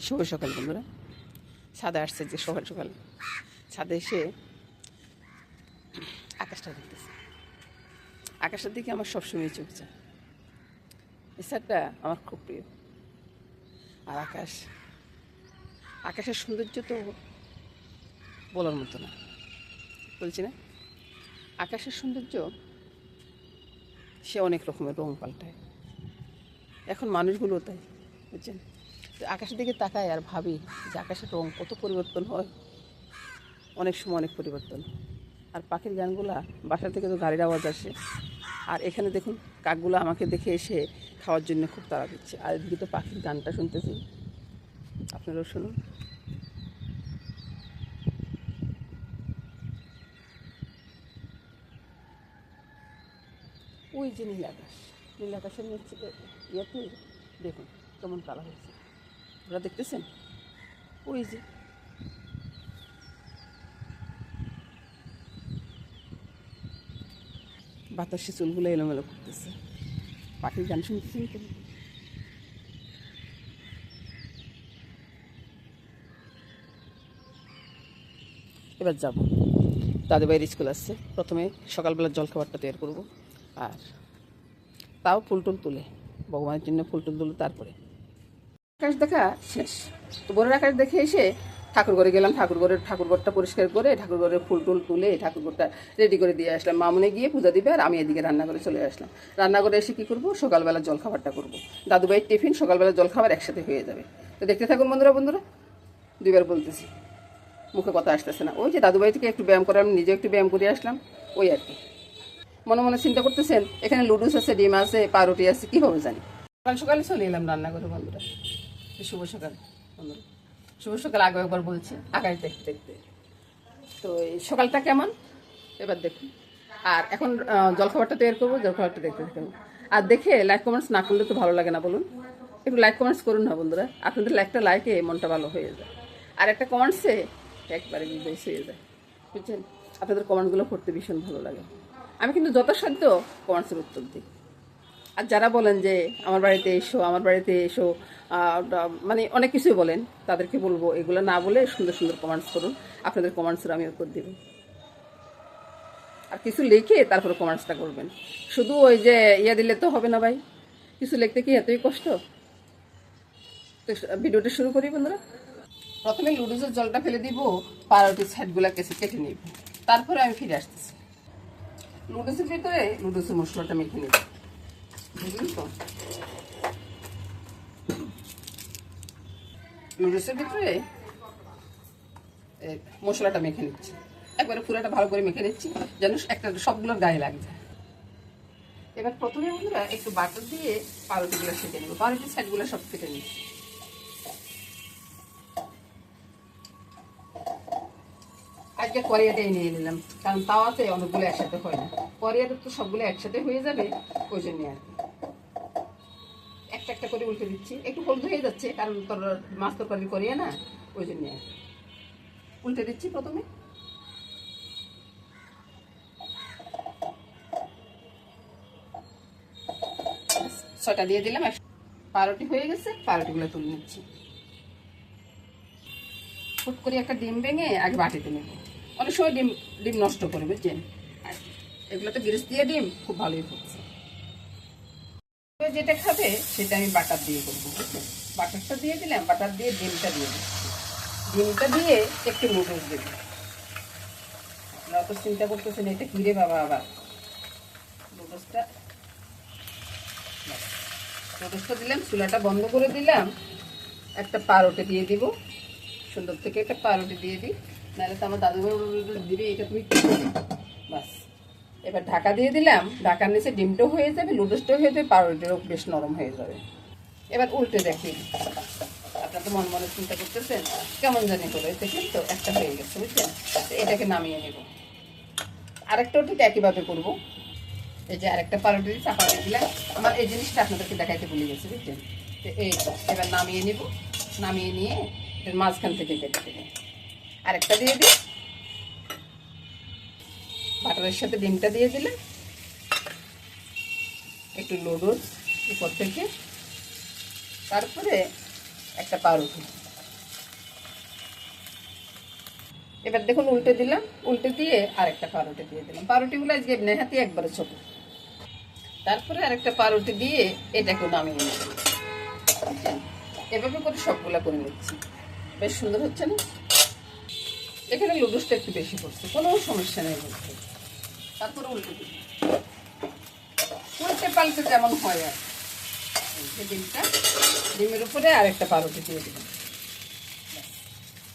শুভ সকাল বন্ধুরা। ছাদে আসছে যে সকাল সকাল, ছাদে এসে আকাশটা দেখতেছে। আকাশের দিকে আমার সবসময় চোখ যায়। এই ছাদটা আমার খুব প্রিয়। আর আকাশের সৌন্দর্য তো বলার মতো না, বলছি না? আকাশের সৌন্দর্য সে অনেক রকমের রং পাল্টায়। এখন মানুষগুলো তাই, বুঝছেন? আকাশের দিকে তাকায় আর ভাবি যে আকাশের রং কত পরিবর্তন হয়, অনেক সময় অনেক পরিবর্তন। আর পাখির গানগুলা, বাসা থেকে তো গাড়ির আওয়াজ আসে, আর এখানে দেখুন কাকগুলো আমাকে দেখে এসে খাওয়ার জন্য খুব তাড়া দিচ্ছে। আর এদিকে তো পাখির গানটা শুনতেছি, আপনারাও শুনুন। ওই যে নীল আকাশ, নীল আকাশের নিচে ইয়েতে দেখুন কেমন কালা হয়েছে, ওরা দেখতেছেন? ওই যে বাতাসে চুলগুলো এলোমেলো করতেছে, পাখির গান শুনতেছেন তো। এবার যাব, দাদুভাইয়ের স্কুল আসছে। প্রথমে সকালবেলার জলখাবারটা তৈরি করব, আর তাও ফুল টুল তুলে ভগবানের জন্য ফুল টুল তুলে তারপরে আকাশ দেখা শেষ। তো বড়ের আকাশ দেখে এসে ঠাকুর ঘরে গেলাম। ঠাকুরঘরটা পরিষ্কার করে ঠাকুরঘরের ফুল টুল তুলে ঠাকুরঘরটা রেডি করে দিয়ে আসলাম। মামুনে গিয়ে পূজা দিবে, আর আমি এদিকে রান্না করে চলে আসলাম। রান্নাঘরে এসে কী করবো, সকালবেলা জলখাবারটা করবো। দাদুভাইয়ের টিফিন, সকালবেলা জলখাবার একসাথে হয়ে যাবে। তো দেখতে থাকুন বন্ধুরা। দুইবার বলতেছি, মুখে কথা আসতেছে না। ওই যে দাদুভাই থেকে একটু ব্যায়াম করে, আমি নিজে একটু ব্যায়াম করে আসলাম, ওই আর কি। মনে মনে চিন্তা করতেছেন, এখানে লুডুস আছে, ডিম আছে, পাউরুটি আছে, কী হবে জানি। সকালে চলে এলাম রান্নাঘরে বন্ধুরা। শুভ সকাল বন্ধুরা, শুভ সকাল। আগে একবার বলছি, আকাশ দেখতে দেখতে। তো এই সকালটা কেমন এবার দেখুন। আর এখন জলখাবারটা তৈরি করবো, জলখাবারটা দেখতে থাকুন। আর দেখে লাইক কমেন্টস না করলে তো ভালো লাগে না, বলুন? একটু লাইক কমেন্টস করুন না বন্ধুরা, আপনাদের একটা লাইকে মনটা ভালো হয়ে যায়, আর একটা কমেন্টসে একবারে বেশ হয়ে যায়, বুঝছেন? আপনাদের কমেন্টসগুলো পড়তে ভীষণ ভালো লাগে। আমি কিন্তু যথাসাধ্য কমেন্টসের উত্তর দিই। আর যারা বলেন যে আমার বাড়িতে এসো, মানে অনেক কিছুই বলেন, তাদেরকে বলবো এগুলো না বলে সুন্দর সুন্দর কমেন্টস করুন। আপনাদের কমেন্টসের আমি উত্তর দেব। আর কিছু লিখে তারপরে কমেন্টসটা করবেন। শুধু ওই যে দিলে তো হবে না ভাই, কিছু লিখতে কি এতই কষ্ট? তো ভিডিওটা শুরু করি বন্ধুরা। প্রথমে লুডুসের জলটা ফেলে দিব, পাউরুটির সাইডগুলো কেটে নিব, তারপরে আমি ফিরে আসতেছি। লুডুসের ভিতরে লুডুসের মশলাটা মেখে নিব, বুঝলেন তো? লুডুসের ভিতরে মশলাটা মেখে নিচ্ছি, একবারে পুরোটা ভালো করে মেখে নিচ্ছি, যেন একটা সবগুলোর গায়ে লাগবে। এবার প্রথমে বন্ধুরা একটু বাটার দিয়ে পাউরুটিগুলো সেঁকে নেবো, পাউরুটির সাইডগুলো সব কেটে নিচ্ছি। আজকে করিয়াটাই নিয়ে নিলাম, কারণ তাওয়াতে অনেকগুলো একসাথে হয় না, করিয়াটা তো সবগুলো একসাথে হয়ে যাবে, ওই জন্য আর কি। একটা একটা করে উল্টে দিচ্ছি, একটু হলুদ হয়ে যাচ্ছে কারণ তোর মাছ তরকারি করিয়া না, ওই জন্য আর কি উল্টে দিচ্ছি। প্রথমে ছয়টা দিয়ে দিলাম, পাউরুটি হয়ে গেছে, পাউরুটিগুলো তুলে নিচ্ছি। ফুট করে একটা ডিম ভেঙে আগে বাটিতে নেব, অনেক সময় ডিম নষ্ট করে, বুঝছেন? এগুলো তো গ্যাস দিয়ে ডিম খুব ভালোই হচ্ছে। যেটা খাবে সেটা আমি বাটার দিয়ে করবো, বুঝছেন? বাটারটা দিয়ে দিলাম, বাটার দিয়ে ডিমটা দিয়ে দিচ্ছি। ডিমটা দিয়ে একটু নুডলস দেবো। আপনারা তো চিন্তা করতেছেন এটা কি রে বাবা, আবার নুডলসটা দিলাম, চুলাটা বন্ধ করে দিলাম। একটা পাউরুটি দিয়ে দিব, সুন্দর থেকে একটা পাউরুটি দিয়ে দিই, নাহলে তো আমার দাদুভাই দিবে, এটা তুমি কি করবে? বাস। এবার ঢাকা দিয়ে দিলাম, ঢাকার নিচে ডিমটাও হয়ে যাবে, লুডুসটাও হয়ে যাবে, পাউরুটিটাও বেশ নরম হয়ে যাবে। এবার উল্টে দেখি, আপনার তো মনে চিন্তা করতেছেন কেমন জানি করে, দেখলেন তো একটা হয়ে গেছে, বুঝছেন? এটাকে নামিয়ে নেব। আরেকটাও ঠিক একইভাবে করবো। এই যে আরেকটা পাউরুটি চাপা দিয়ে দিলাম, আমার এই জিনিসটা আপনাদেরকে দেখাইতে ভুলে গেছে, বুঝছেন? তো এই এবার নামিয়ে নেব, নামিয়ে নিয়ে এর মাঝখান থেকে কেটে দেবো। আরেকটা দিয়ে দিই, বাটারের সাথে ডিমটা দিয়ে দিলাম, একটু লুডুস উপর থেকে, তারপরে একটা পাউরুটি, এবার দেখুন উল্টে দিলাম, উল্টে দিয়ে আরেকটা পাউরুটি দিয়ে দিলাম। পাউরুটিগুলো আজকে নেহাতি একবারে ছোট। তারপরে আরেকটা পাউরুটি দিয়ে এটাকে নামিয়ে নেব। এভাবে করে সবগুলা করে নিচ্ছি। বেশ সুন্দর হচ্ছে না? এখানে লুডুসটা একটু বেশি পড়ছে, কোনো সমস্যা নেই বলতে। তারপরে উল্টে দিই, উল্টে পাল্টে যেমন হয় আর ডিমটা, ডিমের উপরে আরেকটা পাউরুটি দিয়ে দিলাম।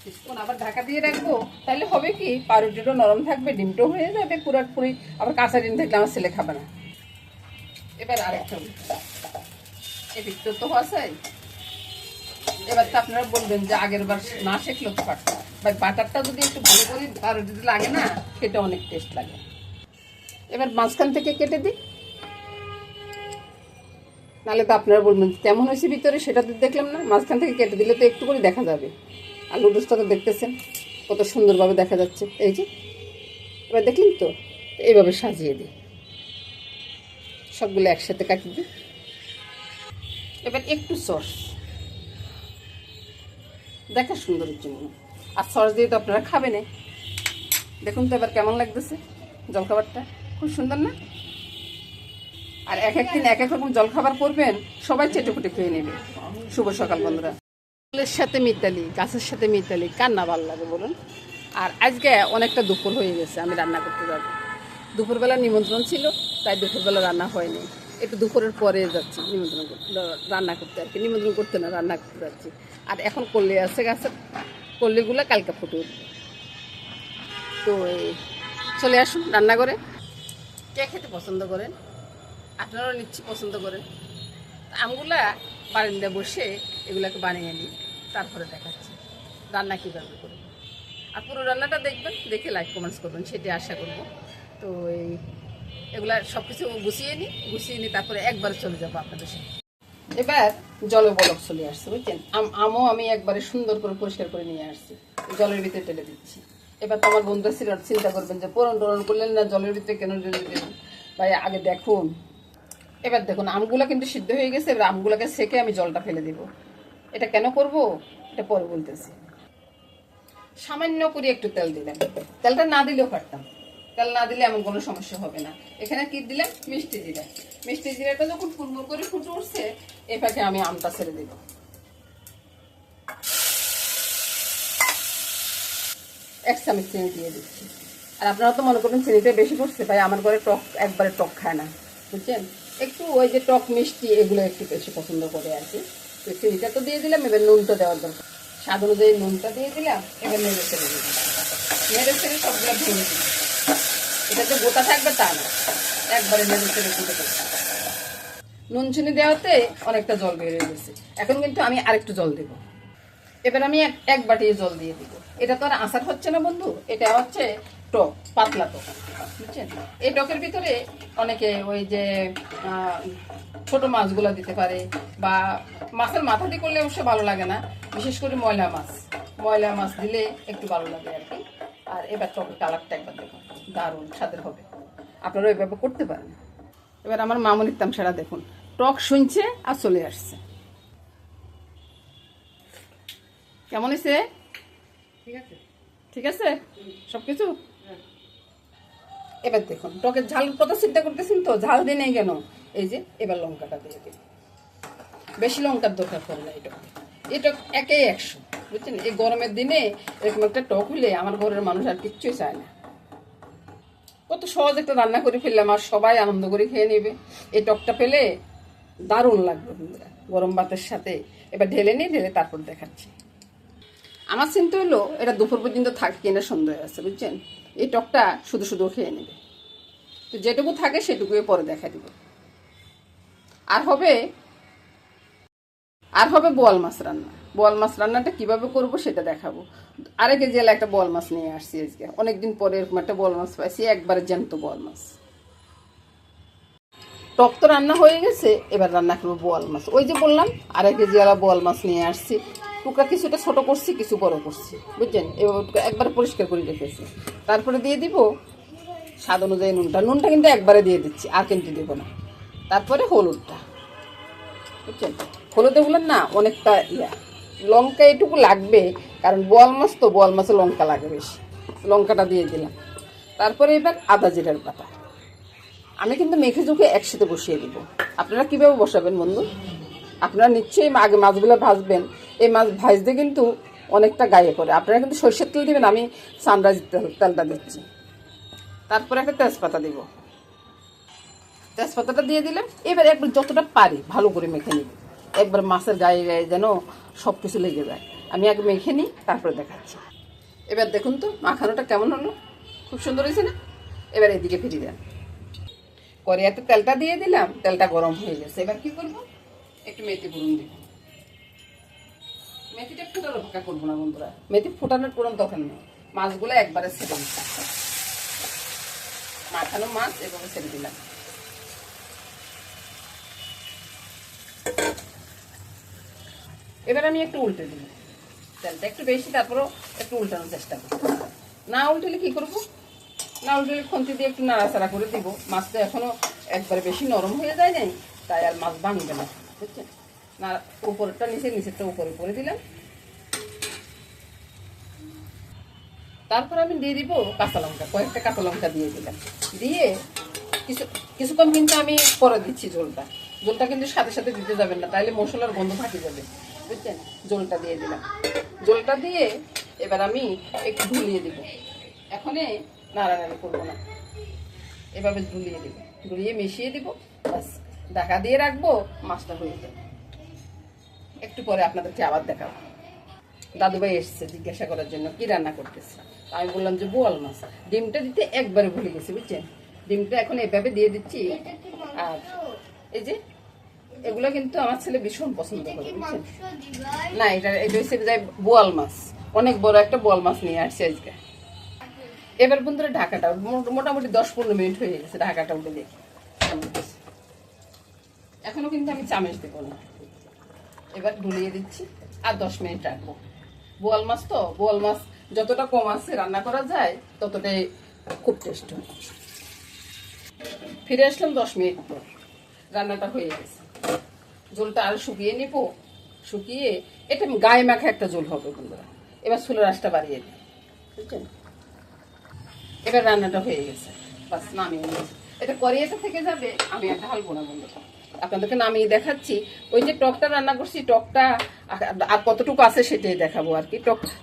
কিছুক্ষণ আবার ঢাকা দিয়ে রাখবো, তাহলে হবে কি পাউরুটিটাও নরম থাকবে, ডিমটাও হয়ে যাবে পুরাপুরি। আবার কাঁচা ডিম থাকলে আমার ছেলে খাবে না। এবার আরেকটা এই পিঠটা তো হসাই। এবার তো আপনারা বলবেন যে আগের বার না শেখলো তো পারতো, বা বাটারটা যদি একটু ভালো করে পাউরুটিতে লাগে না, সেটা অনেক টেস্ট লাগে। এবার মাঝখান থেকে কেটে দিই, নাহলে তো আপনারা বলবেন কেমন হয়েছে ভিতরে, সেটা তো দেখলাম না। মাঝখান থেকে কেটে দিলে তো একটু করে দেখা যাবে। আর লুডুসটা তো দেখতেছেন কত সুন্দরভাবে দেখা যাচ্ছে, এই যে। এবার দেখলেন তো, এইভাবে সাজিয়ে দিই, সবগুলো একসাথে কাটিয়ে দিই। এবার একটু সস, দেখা সুন্দরের জন্য। আর সস দিয়ে তো আপনারা খাবেন। দেখুন তো এবার কেমন লাগতেছে জলখাবারটা, খুব সুন্দর না? আর এক একদিন এক এক রকম জলখাবার করবেন, সবাই চেটেপুটে খেয়ে নেবে। শুভ সকাল বন্ধুরা। ফুলের সাথে মিতালি, গাছের সাথে মিতালি, কার না ভালো লাগে বলুন? আর আজকে অনেকটা দুপুর হয়ে গেছে, আমি রান্না করতে যাব। দুপুরবেলা নিমন্ত্রণ ছিল, তাই দুপুরবেলা রান্না হয়নি। একটু দুপুরের পরে যাচ্ছি নিমন্ত্রণ করতে, রান্না করতে আর কি। নিমন্ত্রণ করতে না, রান্না করতে যাচ্ছি। আর এখন কল্লি আছে গাছের, কল্লিগুলো কালকে ফুটে উঠবে। তো চলে আসুন রান্না করে। কে খেতে পছন্দ করেন? আপনারাও নিচ্ছি পছন্দ করেন। আমগুলা বারান্দায় বসে এগুলাকে বানিয়ে নিই, তারপরে দেখাচ্ছি রান্না কীভাবে করবো। আর পুরো রান্নাটা দেখবেন, দেখে লাইক কমেন্টস করবেন, সেটি আশা করব। তো এগুলা সব কিছু গুছিয়ে নিই, তারপরে একবার চলে যাবো আপনাদের সাথে। এবার জলে বলক চলে আসছে, বুঝছেন? আমও আমি একবারে সুন্দর করে পরিষ্কার করে নিয়ে আসছি, জলের ভিতরে টেলে দিচ্ছি। এবার তো আমার বন্ধুরা চিন্তা করবেন যে পরন টরন করলেন না, জলের ভিতরে কেন টেলে দেবেন? ভাই আগে দেখুন। এবার দেখুন আমগুলো কিন্তু সিদ্ধ হয়ে গেছে। এবার আমগুলোকে সেকে আমি জলটা ফেলে দিব। এটা কেন করব, এটা পরে বলতেছি। সামান্য করে একটু তেল দিলাম, তেলটা না দিলেও পারতাম, তেল না দিলে এমন কোনো সমস্যা হবে না। এখানে কি দিলাম? মিষ্টি জিরা। মিষ্টি জিরাটা যখন ফুটবুর করে ফুটে উঠছে, এটাকে আমি আমটা ছেড়ে দিব। এক চামচ চিনি দিয়ে দিচ্ছি। আর আপনারা তো মনে করবেন চিনিটা বেশি পড়ছে, ভাই আমার ঘরে টক একবারে টক খায় না, বুঝছেন? একটু ওই যে টক মিষ্টি এগুলো একটু বেশি পছন্দ করে আর কি। তো চিনিটা তো দিয়ে দিলাম, এবার নুনটা দেওয়ার দরকার। স্বাদ অনুযায়ী নুনটা দিয়ে দিলাম। এবার নেড়ে ছেড়ে দিলাম, নেড়ে ছেড়ে সবগুলো ভেঙে দিই। এটা যে গোটা থাকবে তা না, একবারে নেড়ে ছেড়ে কুটে দেবো। নুন চিনি দেওয়াতে অনেকটা জল বেরিয়ে গেছে। এখন কিন্তু আমি আরেকটু জল দেবো। এবার আমি এক বাটি জল দিয়ে দিব। এটা তো আর আচার হচ্ছে না বন্ধু, এটা হচ্ছে টক, পাতলা টক, বুঝছেন? এই টকের ভিতরে অনেকে ওই যে ছোট মাছগুলো দিতে পারে, বা মাছের মাথা দিয়ে করলে অবশ্য ভালো লাগে না, বিশেষ করে ময়লা মাছ দিলে একটু ভালো লাগে আর কি। আর এবার টকের কালারটা একবার দেখুন, দারুণ স্বাদের হবে। আপনারা ওইভাবে করতে পারেন। এবার আমার মামুনির তামসাটা দেখুন, টক শুনছে আর চলে আসছে। কেমন হয়েছে? ঠিক আছে সবকিছু। এবার দেখুন টকের ঝালের কথা চিন্তা করতেছেন তো, ঝাল দিয়ে নেই কেন? এই যে এবার লঙ্কাটা দিয়ে দিন। বেশি লঙ্কার দরকার পড়ে না। এই টক 1-100, বুঝছেন? এই গরমের দিনে এরকম একটা টক হলে আমার ঘরের মানুষ আর কিচ্ছুই চায় না। কত সহজ একটা রান্না করে ফেললাম, আর সবাই আনন্দ করে খেয়ে নেবে। এই টকটা পেলে দারুণ লাগবে বন্ধুরা গরম ভাতের সাথে। এবার ঢেলে তারপর দেখাচ্ছি। আমার চিন্তা হলো এটা দুপুর পর্যন্ত থাকে কিনা সন্দেহ আছে, বুঝছেন? এই টকটা শুধু খেয়ে নেবে। তো যেটুকু থাকে সেটুকুই পরে দেখা দিব। আর হবে বোয়াল মাছ রান্না। বোয়াল মাছ রান্নাটা কিভাবে করব সেটা দেখাবো। 1.5 কেজি একটা বোয়াল মাছ নিয়ে আসছি আজকে, অনেকদিন পরে এরকম একটা বোয়াল মাছ পাইছি, একবারে জ্যান্ত বোয়াল মাছ। টক তো রান্না হয়ে গেছে, এবার রান্না করবো বোয়াল মাছ। ওই যে বললাম 1.5 কেজি বোয়াল মাছ নিয়ে আসছি। টুকরা কিছুটা ছোট করছি, কিছু বড় করছি, বুঝছেন? একবার পরিষ্কার করে রেখেছি। তারপরে দিয়ে দিব স্বাদ অনুযায়ী নুনটা কিন্তু একবারে দিয়ে দিচ্ছি, আর কিন্তু দেবো না। তারপরে হলুদটা, বুঝছেন? হলুদে বললেন না অনেকটা লঙ্কা এটুকু লাগবে, কারণ বোয়াল মাছ তো, বোয়াল মাছে লঙ্কা লাগে বেশি। লঙ্কাটা দিয়ে দিলাম। তারপরে এবার আদা জিরার বাটা। আমি কিন্তু মেখে চুখে একসাথে বসিয়ে দিব। আপনারা কীভাবে বসাবেন বন্ধু? আপনারা নিশ্চয়ই আগে মাছগুলো ভাজবেন। এই মাছ ভাজতে কিন্তু অনেকটা গায়ে পড়ে। আপনারা কিন্তু সরষের তেল দেবেন, আমি সানরাইজ তেলটা দিচ্ছি। তারপরে একটা তেজপাতা দিব। তেজপাতাটা দিয়ে দিলাম। এবার একবার যতটা পারি ভালো করে মেখে নিব, একবার মাছের গায়ে গায়ে যেন সব কিছু লেগে যায়। আমি আগে মেখে নিই, তারপরে দেখাচ্ছি। এবার দেখুন তো মাখানোটা কেমন হলো, খুব সুন্দর হয়েছে না? এবার এদিকে ফিরিয়ে দেন। কড়াইতে তেলটা দিয়ে দিলাম, তেলটা গরম হয়ে গেছে। এবার কি করব, একটু মেথি ফোড়ন দিব। মেথিটা ফোটার অপেক্ষা করবো না বন্ধুরা, মেথি ফোটানোর কোনো দরকার নেই। মাছগুলো একবারে ছেড়ে দিচ্ছি, মাখানো মাছ এভাবে ছেড়ে দিলাম। এবার আমি একটু উল্টে দিব, তেলটা একটু বেশি, তারপরেও একটু উল্টানোর চেষ্টা করবো। না উল্টালে কি করব, না উল্টালে খন্তি দিয়ে একটু নাড়াচাড়া করে দিব। মাছটা এখনো একবারে বেশি নরম হয়ে যায় নাই, তাই আর মাছ ভাঙবে না, বুঝছেন না? উপরটা নিচে, নিচেরটা উপরে করে দিলাম। তারপর আমি দিয়ে দিব কাঁচা লঙ্কা, কয়েকটা কাঁচা লঙ্কা দিয়ে দিলাম। দিয়ে কিছুক্ষণ কিন্তু আমি পরে দিচ্ছি ঝোলটা। ঝোলটা কিন্তু সাথে সাথে দিতে যাবেন না, তাইলে মশলার গন্ধ থাকি যাবে, বুঝছেন? ঝোলটা দিয়ে দিলাম। ঝোলটা দিয়ে এবার আমি একটু ঢুলিয়ে দিব। এখনে নাড়ানাড়ি করবো না, এভাবে ঢুলিয়ে দিব, ঢুলিয়ে মিশিয়ে দিব, বাস ঢাকা দিয়ে রাখবো। মাছটা হয়ে যাবে। একটু পরে আপনাদেরকে আবার দেখাবো। দাদুভাই এসছে জিজ্ঞাসা করার জন্য কি রান্না করতেছে। আমি বললাম যে বোয়াল মাছ। ডিমটা দিতে একবারে ভুলে গেছি, বুঝছেন? ডিমটা এখন এভাবে দিয়ে দিচ্ছি। আর এই যে এগুলো কিন্তু আমার ছেলে ভীষণ পছন্দ করে, বুঝছেন? না, এটা হচ্ছে যাই বোয়াল মাছ, অনেক বড় একটা বোয়াল মাছ নিয়ে আসছে আজকে। এবার বন্ধুরা ঢাকাটা মোটামুটি 10-15 মিনিট হয়ে গেছে, ঢাকাটা উঠে দেখি। এখনো কিন্তু আমি চামচ দেবো না, এবার ঢুলিয়ে দিচ্ছি। আর 10 মিনিট রাখবো। বোয়াল মাছ তো, বোয়াল মাছ যতটা কম আছে রান্না করা যায় ততটাই খুব টেস্ট হয়। ফিরে আসলাম 10 মিনিট পর, রান্নাটা হয়ে গেছে। ঝোলটা আরো শুকিয়ে নিব, শুকিয়ে এটা গায়ে মাখা একটা ঝোল হবে বন্ধুরা। এবার চুলার আঁচটা বাড়িয়ে দিই, বুঝছেন? এবার রান্নাটা হয়ে গেছে, বাস নামিয়ে নিয়েছি। এটা কড়াইতে থেকে যাবে, আমি আর ঢালবো না বন্ধুরা, আপনাদেরকে নামিয়ে দেখাচ্ছি। ওই যে টকটা রান্না করছি, টকটা আর কতটুকু আছে সেটাই দেখাবো আর কি।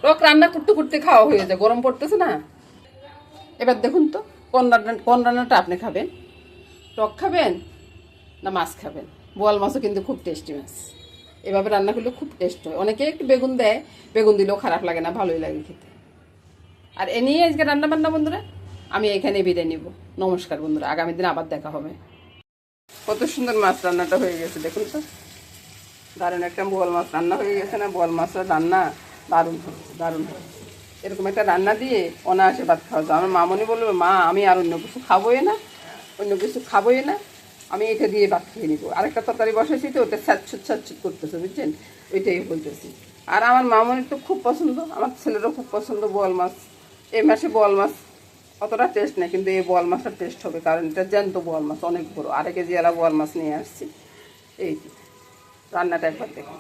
টক রান্না করতে করতে খাওয়া হয়ে যায়, গরম পড়তেছে না। এবার দেখুন তো কোন রান্নাটা আপনি খাবেন, টক খাবেন না মাছ খাবেন? বোয়াল মাছও কিন্তু খুব টেস্টি মাছ, এভাবে রান্না করলে খুব টেস্ট হয়। অনেকে একটু বেগুন দেয়, বেগুন দিলেও খারাপ লাগে না, ভালোই লাগে খেতে। আর এ নিয়ে আজকে রান্না বান্না বন্ধুরা আমি এখানে বিদায় নিব। নমস্কার বন্ধুরা, আগামী দিন আবার দেখা হবে। কত সুন্দর মাছ রান্নাটা হয়ে গেছে দেখুন তো, দারুণ একটা বোয়াল মাছ রান্না হয়ে গেছে না? বোয়াল মাছের রান্না দারুণ হচ্ছে, দারুণ হচ্ছে। এরকম একটা রান্না দিয়ে অনায়াসে ভাত খাওয়া যায়। আমার মামনি বলবে, মা আমি আর অন্য কিছু খাবোই না, অন্য কিছু খাবোই না, আমি এটা দিয়ে ভাত খেয়ে নিবো। আরেকটা তরকারি বসেছি তো, ওটা ছাচ্ছুট করতেছে, বুঝছেন? ওইটাই বলতেছি। আর আমার মামনির তো খুব পছন্দ, আমার ছেলেরও খুব পছন্দ বোয়াল মাছ। এই মাসে বোয়াল মাছ অতটা টেস্ট নেই, কিন্তু এই বোয়াল মাছটা টেস্ট হবে, কারণ এটা জ্যান্ত বোয়াল মাছ, অনেক বড়। 1 কেজি এলা বোয়াল মাছ নিয়ে আসছি। এই রান্নাটা একবার দেখুন।